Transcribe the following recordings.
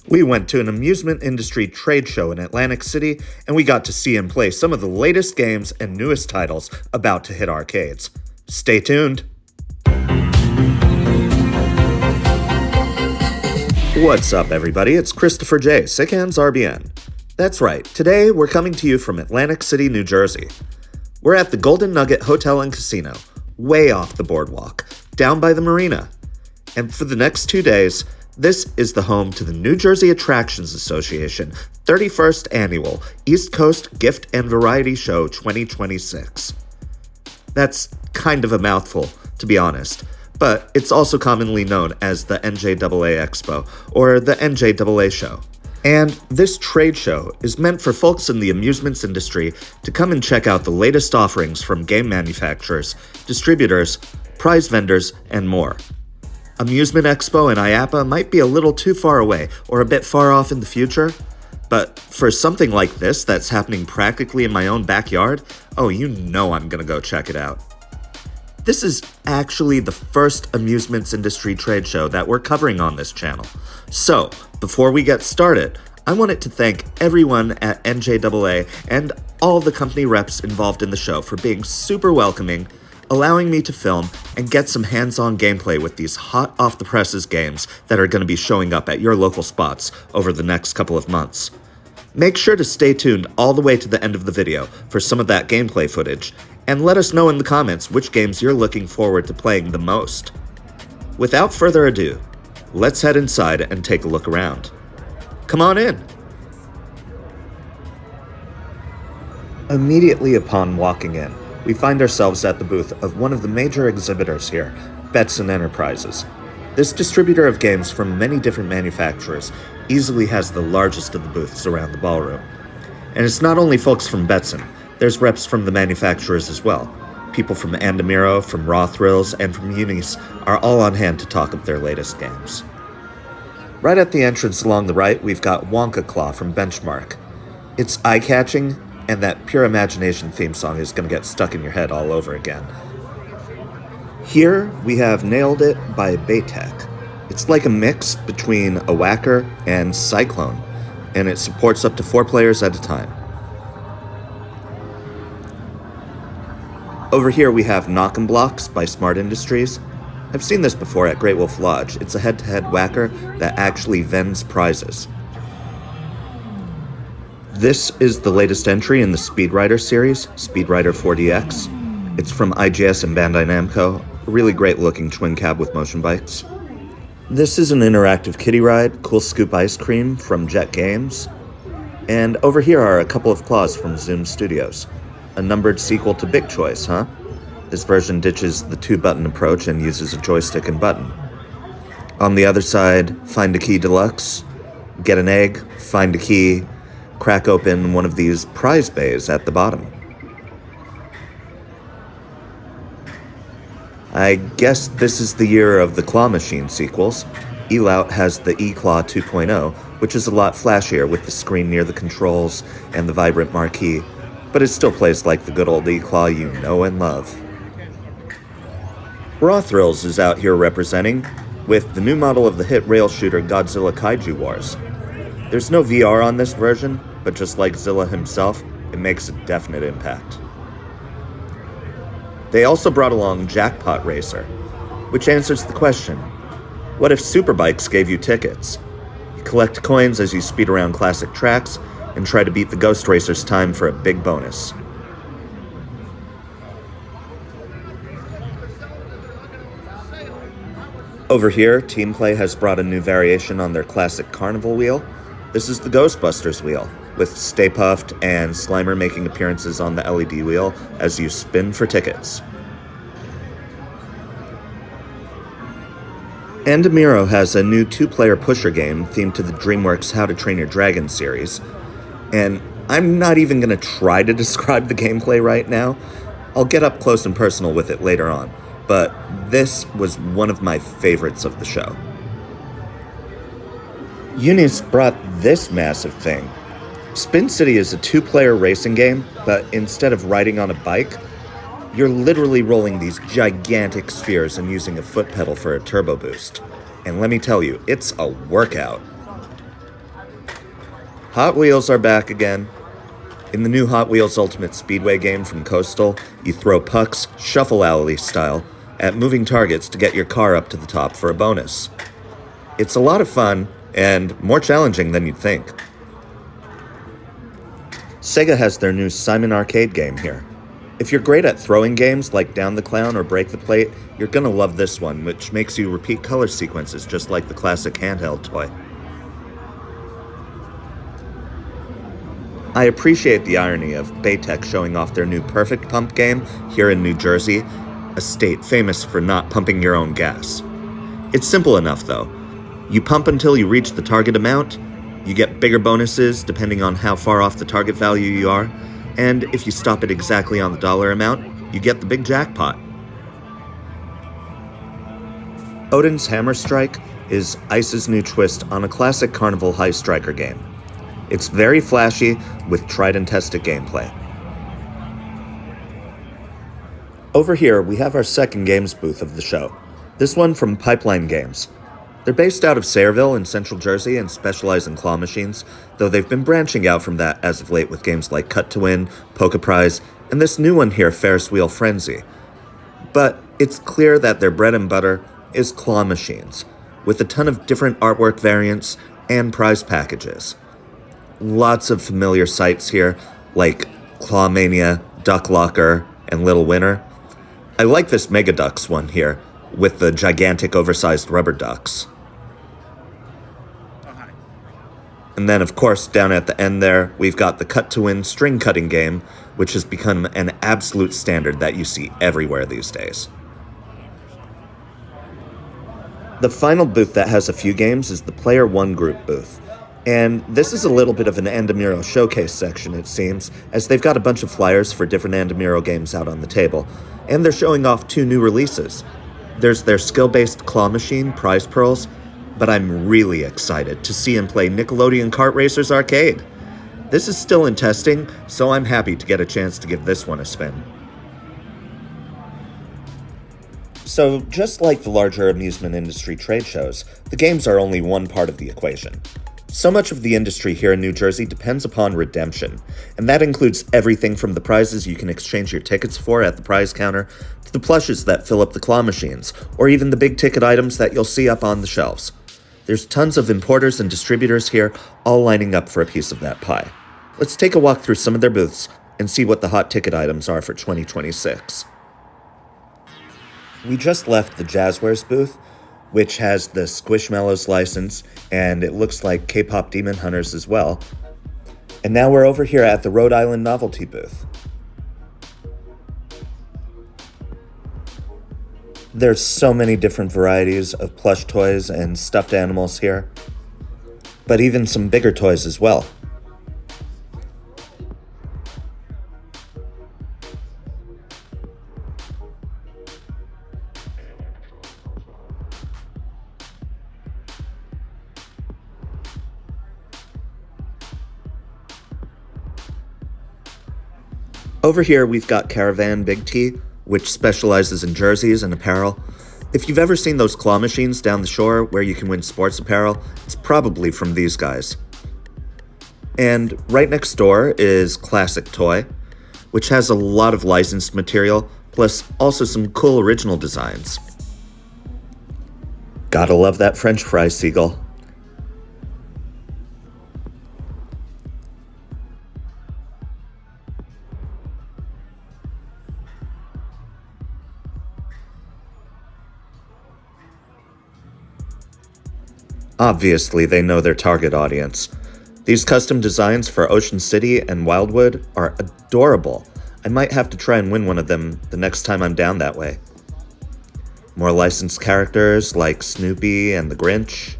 We went to an amusement industry trade show in Atlantic City, and we got to see and play some of the latest games and newest titles about to hit arcades. Stay tuned! What's up, everybody? It's Christopher J, Sick Hands RBN. That's right, today we're coming to you from Atlantic City, New Jersey. We're at the Golden Nugget Hotel and Casino, way off the boardwalk, down by the marina. And for the next 2 days, this is the home to the New Jersey Attractions Association 31st Annual East Coast Gift and Variety Show 2026. That's kind of a mouthful, to be honest, but it's also commonly known as the NJAA Expo, or the NJAA Show. And this trade show is meant for folks in the amusements industry to come and check out the latest offerings from game manufacturers, distributors, prize vendors, and more. Amusement Expo and IAAPA might be a little too far away or a bit far off in the future, but for something like this that's happening practically in my own backyard, oh, you know I'm gonna go check it out. This is actually the first amusements industry trade show that we're covering on this channel. So, before we get started, I wanted to thank everyone at NJAA and all the company reps involved in the show for being super welcoming, allowing me to film and get some hands-on gameplay with these hot off-the-presses games that are going to be showing up at your local spots over the next couple of months. Make sure to stay tuned all the way to the end of the video for some of that gameplay footage, and let us know in the comments which games you're looking forward to playing the most. Without further ado, let's head inside and take a look around. Come on in! Immediately upon walking in, we find ourselves at the booth of one of the major exhibitors here, Betson Enterprises. This distributor of games from many different manufacturers easily has the largest of the booths around the ballroom. And it's not only folks from Betson, there's reps from the manufacturers as well. People from Andamiro, from Raw Thrills, and from UNIS are all on hand to talk up their latest games. Right at the entrance along the right, we've got Wonka Claw from Benchmark. It's eye-catching, and that Pure Imagination theme song is going to get stuck in your head all over again. Here, we have Nailed It by Baytech. It's like a mix between a Whacker and Cyclone, and it supports up to 4 players at a time. Over here we have Knock 'em Blocks by Smart Industries. I've seen this before at Great Wolf Lodge. It's a head-to-head Whacker that actually vends prizes. This is the latest entry in the Speed Rider series, Speed Rider 4DX. It's from IGS and Bandai Namco, a really great looking twin cab with motion bikes. This is an interactive kiddie ride, Cool Scoop Ice Cream from Jet Games. And over here are a couple of claws from Zoom Studios. A numbered sequel to Big Choice, huh? This version ditches the 2-button approach and uses a joystick and button. On the other side, Find a Key Deluxe, get an egg, find a key, crack open one of these prize bays at the bottom. I guess this is the year of the Claw Machine sequels. E-Lout has the E-Claw 2.0, which is a lot flashier with the screen near the controls and the vibrant marquee, but it still plays like the good old E-Claw you know and love. Raw Thrills is out here representing, with the new model of the hit rail shooter Godzilla Kaiju Wars. There's no VR on this version, but just like Zilla himself, it makes a definite impact. They also brought along Jackpot Racer, which answers the question, what if Superbikes gave you tickets? You collect coins as you speed around classic tracks and try to beat the Ghost Racer's time for a big bonus. Over here, Team Play has brought a new variation on their classic Carnival wheel. This is the Ghostbusters wheel, with Stay Puft and Slimer making appearances on the LED wheel as you spin for tickets. Andamiro has a new 2-player pusher game themed to the DreamWorks How to Train Your Dragon series, and I'm not even going to try to describe the gameplay right now. I'll get up close and personal with it later on, but this was one of my favorites of the show. UNIS brought this massive thing. Spin City is a 2-player racing game, but instead of riding on a bike, you're literally rolling these gigantic spheres and using a foot pedal for a turbo boost. And let me tell you, it's a workout. Hot Wheels are back again. In the new Hot Wheels Ultimate Speedway game from Coastal, you throw pucks, shuffle alley style, at moving targets to get your car up to the top for a bonus. It's a lot of fun, and more challenging than you'd think. Sega has their new Simon Arcade game here. If you're great at throwing games like Down the Clown or Break the Plate, you're gonna love this one, which makes you repeat color sequences just like the classic handheld toy. I appreciate the irony of Baytech showing off their new Perfect Pump game here in New Jersey, a state famous for not pumping your own gas. It's simple enough though. You pump until you reach the target amount, you get bigger bonuses depending on how far off the target value you are, and if you stop it exactly on the dollar amount, you get the big jackpot. Odin's Hammer Strike is Ice's new twist on a classic Carnival High Striker game. It's very flashy, with tried-and-tested gameplay. Over here, we have our second games booth of the show. This one from Pipeline Games. They're based out of Sayreville in Central Jersey and specialize in claw machines, though they've been branching out from that as of late with games like Cut to Win, Poker Prize, and this new one here, Ferris Wheel Frenzy. But it's clear that their bread and butter is claw machines, with a ton of different artwork variants and prize packages. Lots of familiar sites here, like Clawmania, Duck Locker, and Little Winner. I like this Mega Ducks one here, with the gigantic oversized rubber ducks. And then, of course, down at the end there, we've got the Cut to Win string cutting game, which has become an absolute standard that you see everywhere these days. The final booth that has a few games is the Player One Group booth. And this is a little bit of an Andamiro showcase section, it seems, as they've got a bunch of flyers for different Andamiro games out on the table. And they're showing off 2 new releases. There's their skill-based claw machine, Prize Pearls, but I'm really excited to see and play Nickelodeon Kart Racers Arcade. This is still in testing, so I'm happy to get a chance to give this one a spin. So, just like the larger amusement industry trade shows, the games are only one part of the equation. So much of the industry here in New Jersey depends upon redemption, and that includes everything from the prizes you can exchange your tickets for at the prize counter, to the plushes that fill up the claw machines, or even the big ticket items that you'll see up on the shelves. There's tons of importers and distributors here, all lining up for a piece of that pie. Let's take a walk through some of their booths and see what the hot ticket items are for 2026. We just left the Jazzwares booth, which has the Squishmallows license, and it looks like K-pop Demon Hunters as well. And now we're over here at the Rhode Island Novelty booth. There's so many different varieties of plush toys and stuffed animals here, but even some bigger toys as well. Over here, we've got Caravan Big T, which specializes in jerseys and apparel. If you've ever seen those claw machines down the shore where you can win sports apparel, it's probably from these guys. And right next door is Classic Toy, which has a lot of licensed material, plus also some cool original designs. Gotta love that French fry seagull. Obviously, they know their target audience. These custom designs for Ocean City and Wildwood are adorable. I might have to try and win one of them the next time I'm down that way. More licensed characters like Snoopy and the Grinch.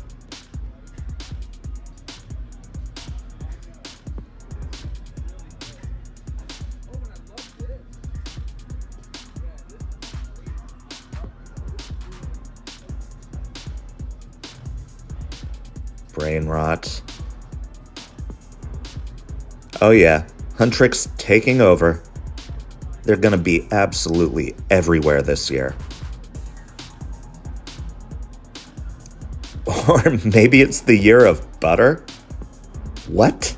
Brain rot. Oh yeah, Huntrix taking over. They're gonna be absolutely everywhere this year. Or maybe it's the year of butter? What?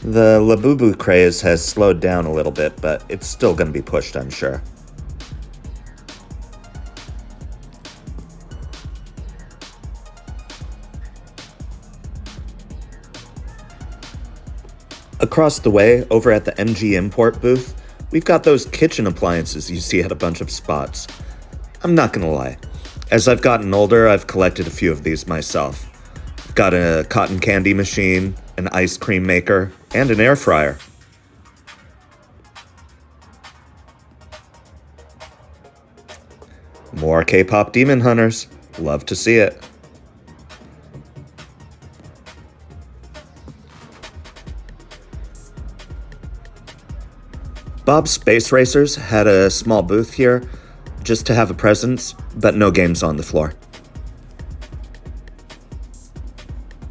The Labubu craze has slowed down a little bit, but it's still going to be pushed, I'm sure. Across the way, over at the MG Import booth, we've got those kitchen appliances you see at a bunch of spots. I'm not gonna lie, as I've gotten older, I've collected a few of these myself. I've got a cotton candy machine, an ice cream maker, and an air fryer. More K-pop demon hunters. Love to see it. Bob's Space Racers had a small booth here, just to have a presence, but no games on the floor.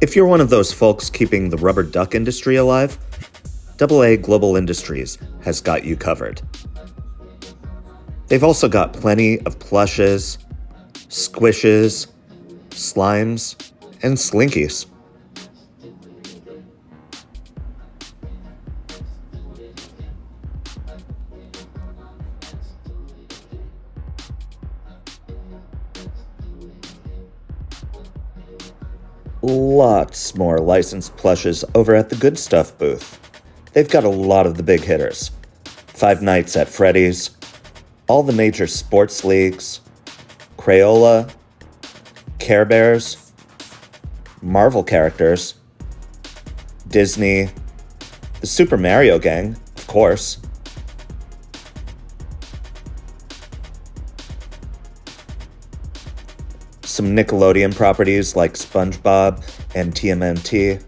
If you're one of those folks keeping the rubber duck industry alive, AA Global Industries has got you covered. They've also got plenty of plushes, squishes, slimes, and slinkies. Lots more licensed plushes over at the Good Stuff booth. They've got a lot of the big hitters. Five Nights at Freddy's, all the major sports leagues, Crayola, Care Bears, Marvel characters, Disney, the Super Mario gang, of course. Some Nickelodeon properties like SpongeBob and TMNT,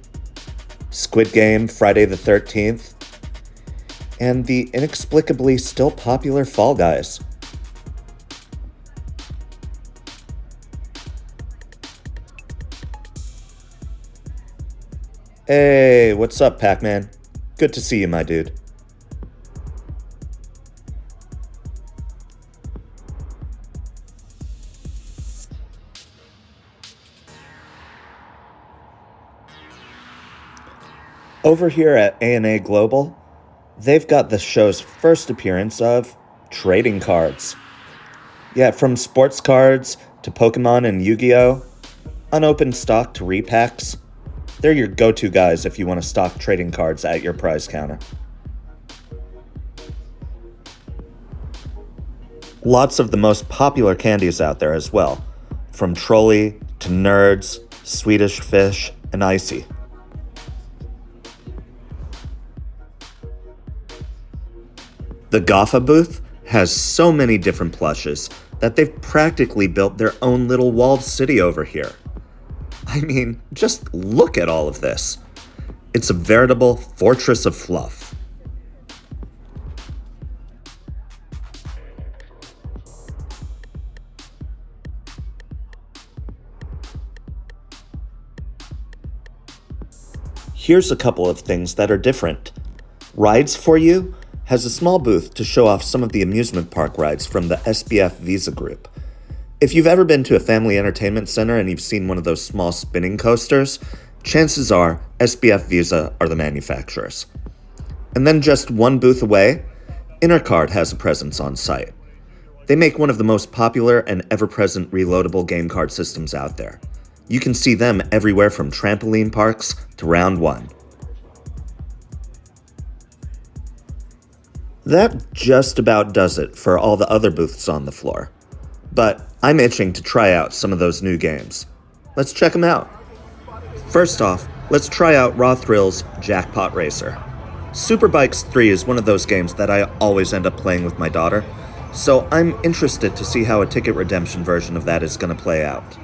Squid Game, Friday the 13th, and the inexplicably still popular Fall Guys. Hey, what's up, Pac-Man? Good to see you, my dude. Over here at A&A Global, they've got the show's first appearance of trading cards. Yeah, from sports cards to Pokemon and Yu-Gi-Oh!, unopened stock to repacks, they're your go-to guys if you want to stock trading cards at your prize counter. Lots of the most popular candies out there as well, from Trolli to Nerds, Swedish Fish, and Icy. The Gaffa booth has so many different plushes that they've practically built their own little walled city over here. I mean, just look at all of this. It's a veritable fortress of fluff. Here's a couple of things that are different. Rides for You has a small booth to show off some of the amusement park rides from the SBF Visa Group. If you've ever been to a family entertainment center and you've seen one of those small spinning coasters, chances are SBF Visa are the manufacturers. And then just one booth away, Intercard has a presence on site. They make one of the most popular and ever-present reloadable game card systems out there. You can see them everywhere from trampoline parks to Round 1. That just about does it for all the other booths on the floor. But I'm itching to try out some of those new games. Let's check them out. First off, let's try out Raw Thrill's Jackpot Racer. Superbikes 3 is one of those games that I always end up playing with my daughter, so I'm interested to see how a ticket redemption version of that is going to play out.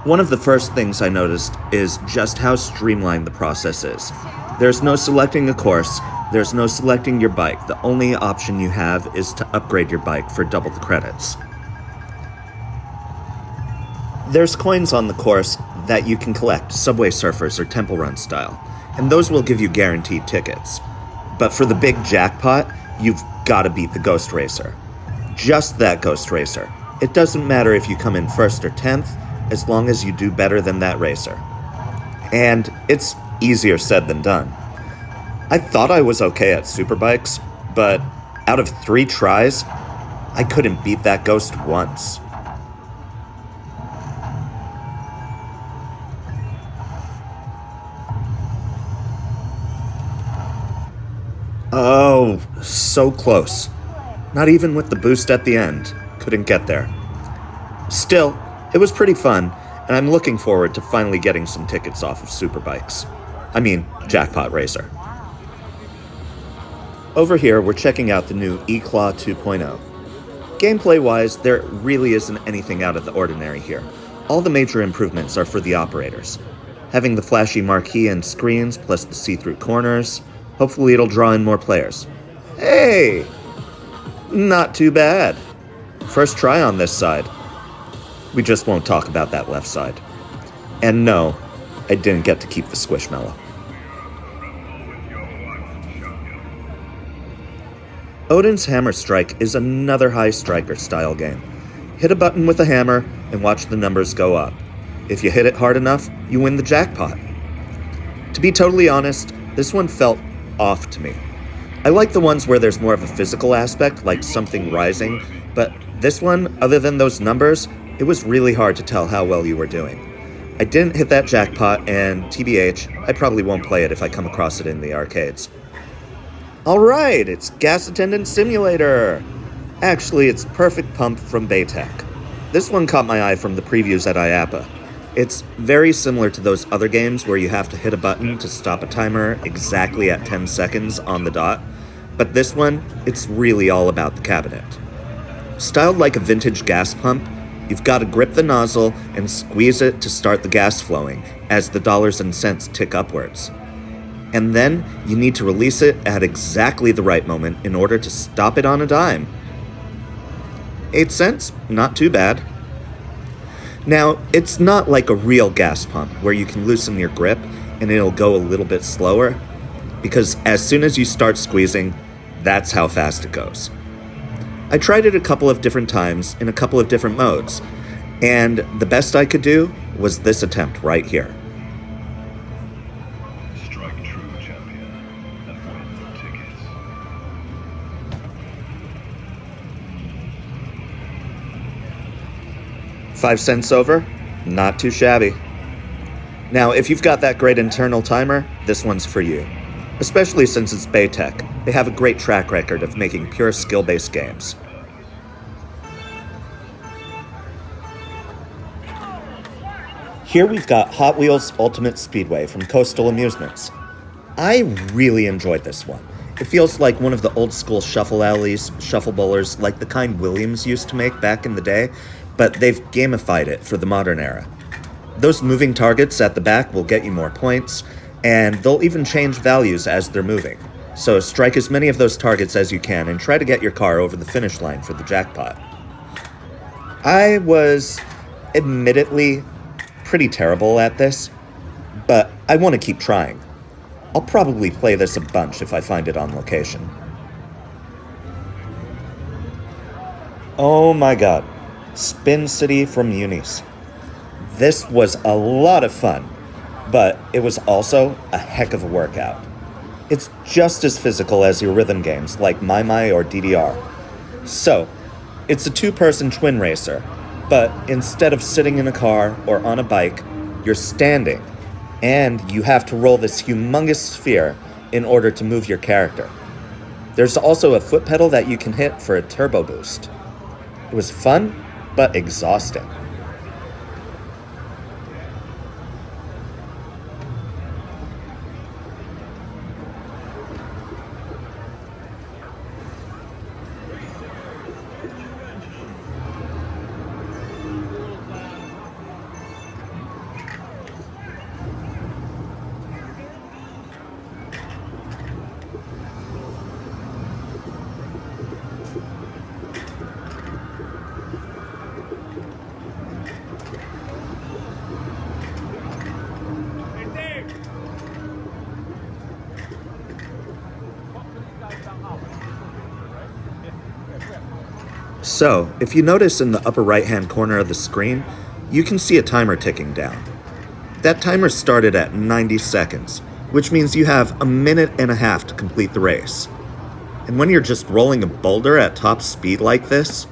One of the first things I noticed is just how streamlined the process is. There's no selecting a course, there's no selecting your bike. The only option you have is to upgrade your bike for double the credits. There's coins on the course that you can collect, Subway Surfers or Temple Run style, and those will give you guaranteed tickets. But for the big jackpot, you've got to beat the Ghost Racer. Just that Ghost Racer. It doesn't matter if you come in 1st or 10th, as long as you do better than that racer. And it's easier said than done. I thought I was okay at superbikes, but out of 3 tries, I couldn't beat that ghost once. Oh, so close. Not even with the boost at the end. Couldn't get there. Still, it was pretty fun, and I'm looking forward to finally getting some tickets off of superbikes. I mean, Jackpot Racer. Over here, we're checking out the new eClaw 2.0. Gameplay-wise, there really isn't anything out of the ordinary here. All the major improvements are for the operators. Having the flashy marquee and screens, plus the see-through corners, hopefully it'll draw in more players. Hey! Not too bad. First try on this side. We just won't talk about that left side. And no, I didn't get to keep the Squishmallow. Odin's Hammer Strike is another high striker style game. Hit a button with a hammer and watch the numbers go up. If you hit it hard enough, you win the jackpot. To be totally honest, this one felt off to me. I like the ones where there's more of a physical aspect, like something rising, but this one, other than those numbers, it was really hard to tell how well you were doing. I didn't hit that jackpot, and TBH, I probably won't play it if I come across it in the arcades. Alright, it's Gas Attendant Simulator! Actually, it's Perfect Pump from Baytech. This one caught my eye from the previews at IAAPA. It's very similar to those other games where you have to hit a button to stop a timer exactly at 10 seconds on the dot, but this one, it's really all about the cabinet. Styled like a vintage gas pump, you've got to grip the nozzle and squeeze it to start the gas flowing as the dollars and cents tick upwards. And then you need to release it at exactly the right moment in order to stop it on a dime. 8 cents? Not too bad. Now, it's not like a real gas pump where you can loosen your grip and it'll go a little bit slower, because as soon as you start squeezing, that's how fast it goes. I tried it a couple of different times in a couple of different modes, and the best I could do was this attempt right here. Strike true, champion, and win tickets. $0.05 over? Not too shabby. Now, if you've got that great internal timer, this one's for you. Especially since it's Baytech. They have a great track record of making pure skill-based games. Here we've got Hot Wheels Ultimate Speedway from Coastal Amusements. I really enjoyed this one. It feels like one of the old-school shuffle alleys, shuffle bowlers, like the kind Williams used to make back in the day, but they've gamified it for the modern era. Those moving targets at the back will get you more points, and they'll even change values as they're moving. So strike as many of those targets as you can and try to get your car over the finish line for the jackpot. I was admittedly pretty terrible at this, but I want to keep trying. I'll probably play this a bunch if I find it on location. Oh my god. Spin City from UNIS. This was a lot of fun, but it was also a heck of a workout. It's just as physical as your rhythm games like My or DDR. So, it's a two-person twin racer, but instead of sitting in a car or on a bike, you're standing, and you have to roll this humongous sphere in order to move your character. There's also a foot pedal that you can hit for a turbo boost. It was fun, but exhausting. So, if you notice in the upper right-hand corner of the screen, you can see a timer ticking down. That timer started at 90 seconds, which means you have a minute and a half to complete the race. And when you're just rolling a boulder at top speed like this,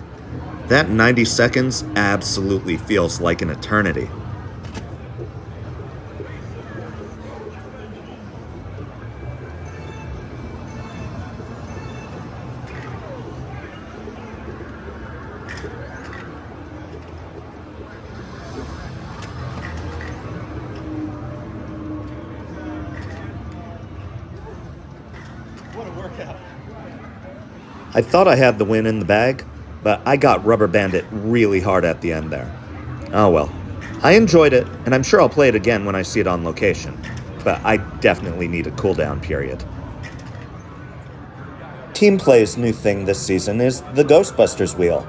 that 90 seconds absolutely feels like an eternity. I thought I had the win in the bag, but I got rubber banded really hard at the end there. Oh well. I enjoyed it, and I'm sure I'll play it again when I see it on location, but I definitely need a cooldown period. Team Play's new thing this season is the Ghostbusters wheel.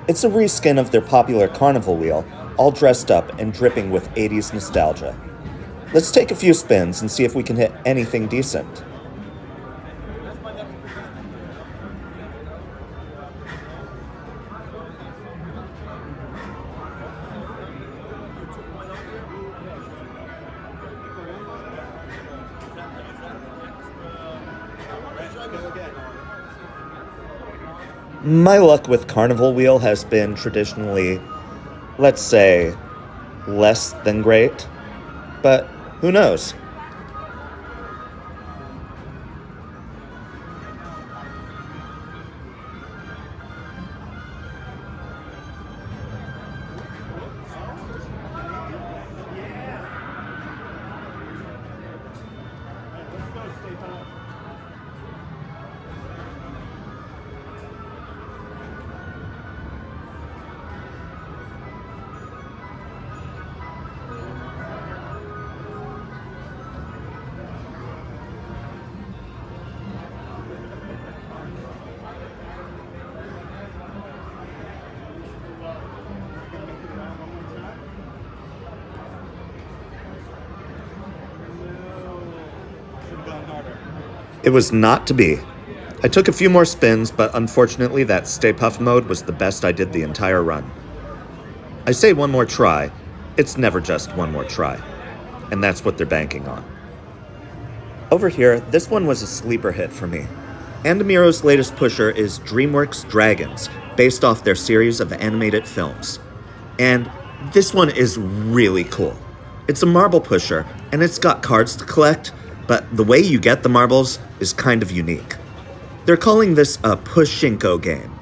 It's a reskin of their popular carnival wheel, all dressed up and dripping with 80s nostalgia. Let's take a few spins and see if we can hit anything decent. My luck with Carnival Wheel has been traditionally, let's say, less than great, but who knows? It was not to be. I took a few more spins, but unfortunately that Stay Puft mode was the best I did the entire run. I say one more try, it's never just one more try. And that's what they're banking on. Over here, this one was a sleeper hit for me. Andamiro's latest pusher is DreamWorks Dragons, based off their series of animated films. And this one is really cool. It's a marble pusher, and it's got cards to collect, but the way you get the marbles is kind of unique. They're calling this a Pushinko game.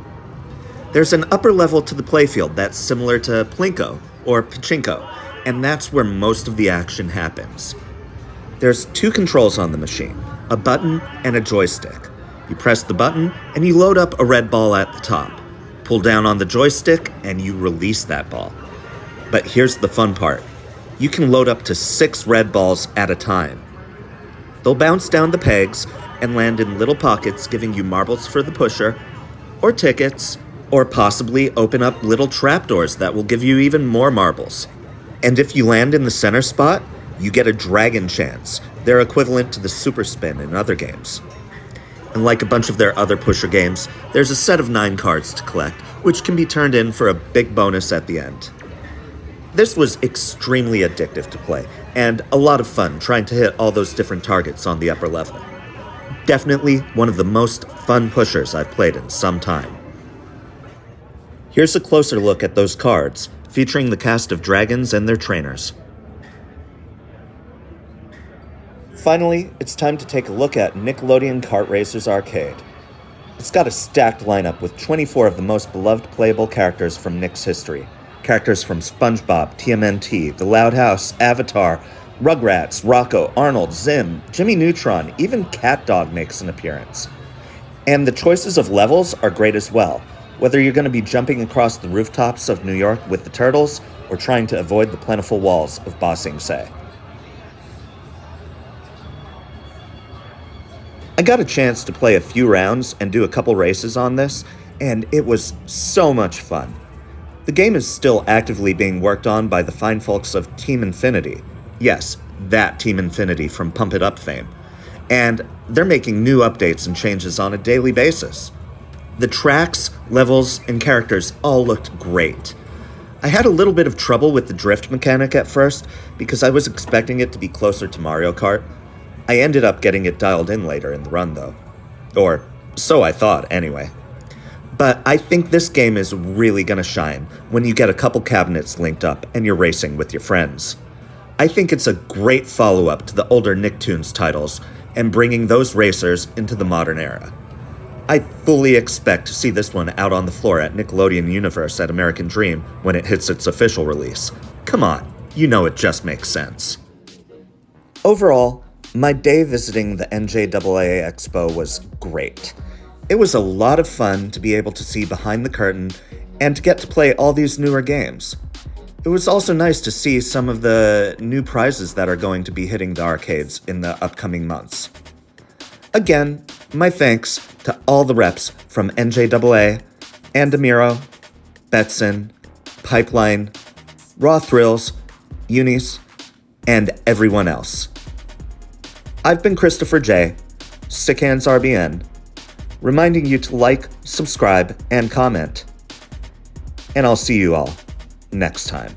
There's an upper level to the playfield that's similar to Plinko or Pachinko, and that's where most of the action happens. There's two controls on the machine, a button and a joystick. You press the button and you load up a red ball at the top. Pull down on the joystick and you release that ball. But here's the fun part. You can load up to 6 red balls at a time. They'll bounce down the pegs and land in little pockets, giving you marbles for the pusher, or tickets, or possibly open up little trapdoors that will give you even more marbles. And if you land in the center spot, you get a dragon chance. They're equivalent to the super spin in other games. And like a bunch of their other pusher games, there's a set of 9 cards to collect, which can be turned in for a big bonus at the end. This was extremely addictive to play, and a lot of fun trying to hit all those different targets on the upper level. Definitely one of the most fun pushers I've played in some time. Here's a closer look at those cards, featuring the cast of dragons and their trainers. Finally, it's time to take a look at Nickelodeon Kart Racers Arcade. It's got a stacked lineup with 24 of the most beloved playable characters from Nick's history. Characters from SpongeBob, TMNT, The Loud House, Avatar, Rugrats, Rocco, Arnold, Zim, Jimmy Neutron, even CatDog makes an appearance. And the choices of levels are great as well, whether you're going to be jumping across the rooftops of New York with the turtles or trying to avoid the plentiful walls of Ba Sing Se. I got a chance to play a few rounds and do a couple races on this, and it was so much fun. The game is still actively being worked on by the fine folks of Team Infinity. Yes, that Team Infinity from Pump It Up fame. And they're making new updates and changes on a daily basis. The tracks, levels, and characters all looked great. I had a little bit of trouble with the drift mechanic at first because I was expecting it to be closer to Mario Kart, I ended up getting it dialed in later in the run, though. Or, so I thought, anyway. But I think this game is really gonna shine when you get a couple cabinets linked up and you're racing with your friends. I think it's a great follow-up to the older Nicktoons titles and bringing those racers into the modern era. I fully expect to see this one out on the floor at Nickelodeon Universe at American Dream when it hits its official release. Come on, you know it just makes sense. Overall, my day visiting the NJAA Expo was great. It was a lot of fun to be able to see behind the curtain and to get to play all these newer games. It was also nice to see some of the new prizes that are going to be hitting the arcades in the upcoming months. Again, my thanks to all the reps from NJAA, Andamiro, Betson, Pipeline, Raw Thrills, UNIS, and everyone else. I've been Christopher J, Sick Hands RBN, reminding you to like, subscribe, and comment. And I'll see you all next time.